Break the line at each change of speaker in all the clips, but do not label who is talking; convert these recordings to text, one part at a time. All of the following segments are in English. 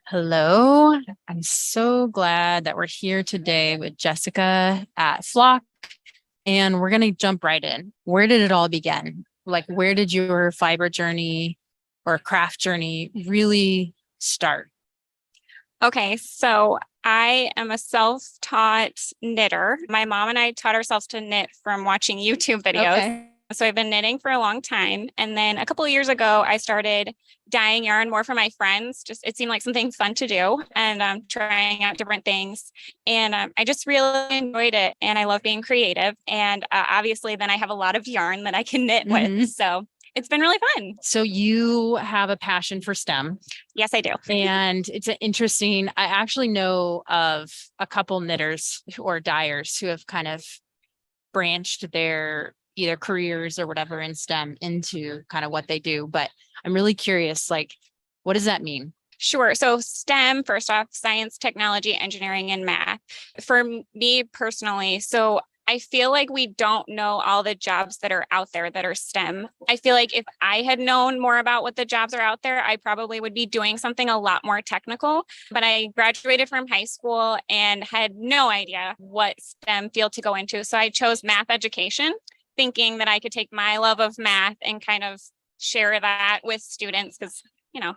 Hello. I'm so glad that we're here today with Jessica at Flock, and we're going to jump right in. Where did it all begin? Like, where did your fiber journey or craft journey really start?
Okay, so I am a self-taught knitter. My mom and I taught ourselves to knit from watching YouTube videos.
Okay.
So I've been knitting for a long time. And then a couple of years ago, I started dyeing yarn more for my friends. Just it seemed like something fun to do and trying out different things. And I just really enjoyed it. And I love being creative. And obviously, then I have a lot of yarn that I can knit with.
Mhm.
So it's been really fun.
So you have a passion for STEM,
Yes, I do.
and it's an interesting. I actually know of a couple knitters or dyers who have kind of branched their either careers or whatever in STEM into kind of what they do. But I'm really curious, like, what does that mean?
Sure. So STEM, first off, science, technology, engineering, and math. For me personally, so I feel like we don't know all the jobs that are out there that are STEM. I feel like if I had known more about what the jobs are out there, I probably would be doing something a lot more technical. But I graduated from high school and had no idea what STEM field to go into. So I chose math education, thinking that I could take my love of math and kind of share that with students because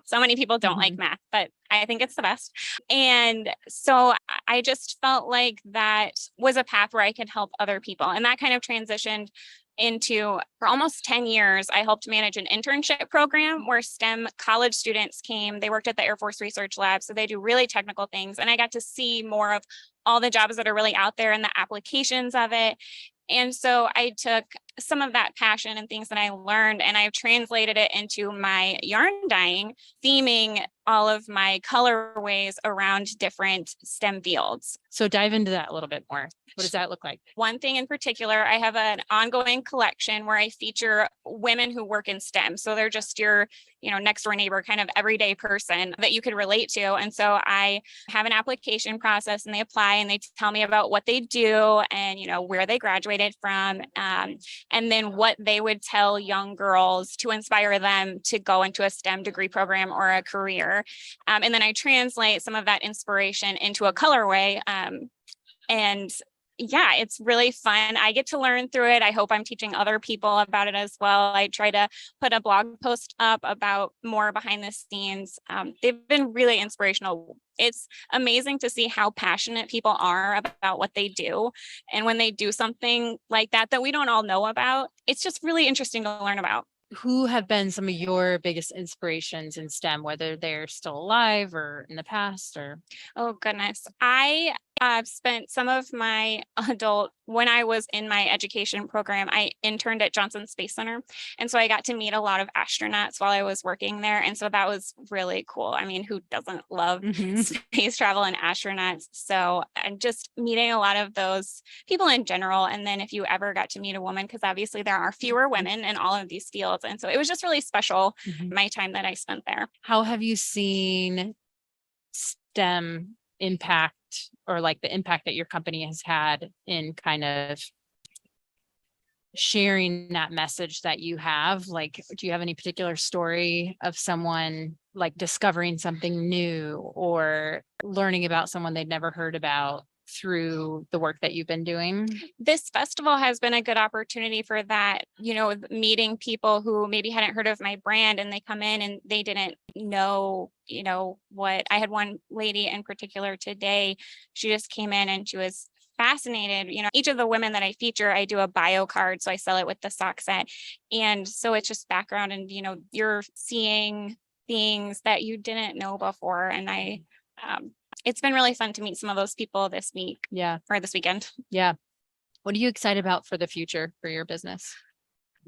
so many people don't like
Mhm.
math, but I think it's the best. And so I just felt like that was a path where I could help other people. And that kind of transitioned into for almost 10 years, I helped manage an internship program where STEM college students came. They worked at the Air Force Research Lab. So they do really technical things. And I got to see more of all the jobs that are really out there and the applications of it. And so I took some of that passion and things that I learned and I've translated it into my yarn dyeing, theming all of my colorways around different STEM fields.
So dive into that a little bit more. What does that look like?
One thing in particular, I have an ongoing collection where I feature women who work in STEM. So they're just your, next door neighbor kind of everyday person that you could relate to. And so I have an application process and they apply and they tell me about what they do and, where they graduated from. And then what they would tell young girls to inspire them to go into a STEM degree program or a career. And then I translate some of that inspiration into a colorway. And yeah, it's really fun. I get to learn through it. I hope I'm teaching other people about it as well. I try to put a blog post up about more behind the scenes. They've been really inspirational. It's amazing to see how passionate people are about what they do. And when they do something like that we don't all know about, it's just really interesting to learn about.
Who have been some of your biggest inspirations in STEM, whether they're still alive or in the past or
Oh, goodness. I spent some of my when I was in my education program, I interned at Johnson Space Center. And so I got to meet a lot of astronauts while I was working there. And so that was really cool. I mean, who doesn't love
Mhm.
space travel and astronauts? So I'm just meeting a lot of those people in general. And then if you ever got to meet a woman, because obviously there are fewer women in all of these fields. And so it was just really special,
Mhm.
my time that I spent there.
How have you seen STEM impact or like the impact that your company has had in kind of sharing that message that you have? Like, do you have any particular story of someone like discovering something new or learning about someone they'd never heard about through the work that you've been doing?
This festival has been a good opportunity for that, meeting people who maybe hadn't heard of my brand and they come in and they didn't know, what I had one lady in particular today. She just came in and she was fascinated. Each of the women that I feature, I do a bio card. So I sell it with the sock set. And so it's just background and, you're seeing things that you didn't know before. And um, it's been really fun to meet some of those people this week
Yeah.
or this weekend.
Yeah. What are you excited about for the future for your business?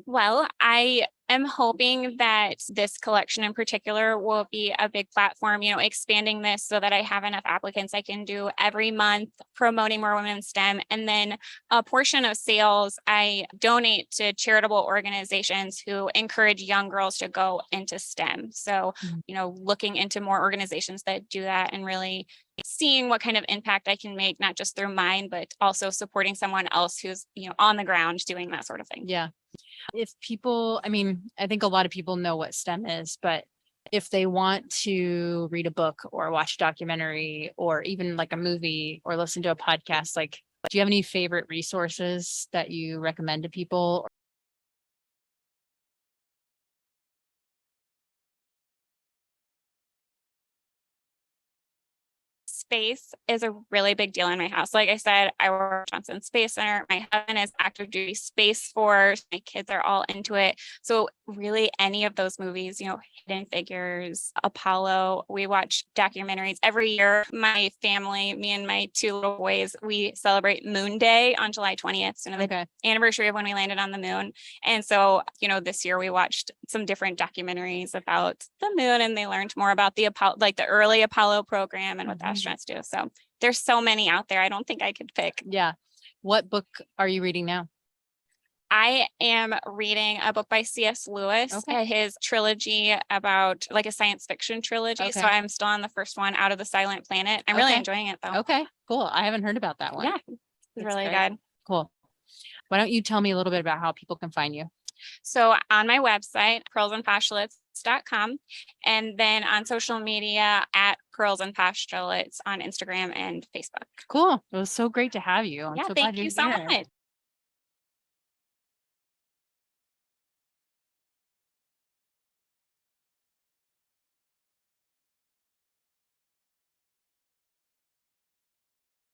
Well, I am hoping that this collection in particular will be a big platform, expanding this so that I have enough applicants I can do every month, promoting more women in STEM. And then a portion of sales I donate to charitable organizations who encourage young girls to go into STEM. So,
Mhm.
looking into more organizations that do that and really seeing what kind of impact I can make, not just through mine, but also supporting someone else who's, on the ground doing that sort of thing.
Yeah. If people, I mean, I think a lot of people know what STEM is, but if they want to read a book or watch a documentary or even like a movie or listen to a podcast, like, do you have any favorite resources that you recommend to people?
Space is a really big deal in my house. Like I said, I work at Johnson Space Center. My husband is active duty Space Force. My kids are all into it. So really any of those movies, Hidden Figures, Apollo, we watch documentaries every year. My family, me and my two little boys, we celebrate Moon Day on July 20th, the
Okay.
anniversary of when we landed on the moon. And so, this year we watched some different documentaries about the moon, and they learned more about the Apollo, like the early Apollo program and what the astronauts do. So there's so many out there. I don't think I could pick.
Yeah. What book are you reading now?
I am reading a book by C.S. Lewis,
Okay.
his trilogy about like a science fiction trilogy. So
Okay.
I'm still on the first one, Out of the Silent Planet. I'm really
Okay.
enjoying it though.
Okay, cool. I haven't heard about that one.
Yeah, it's
That's
really
great.
good.
Cool. Why don't you tell me a little bit about how people can find you?
So on my website, purlsandpostulates.com, and then on social media at Purls and Postulates on Instagram and Facebook.
Cool. It was so great to have you. I'm
Yeah,
so glad
thank
you're
you so
here.
much.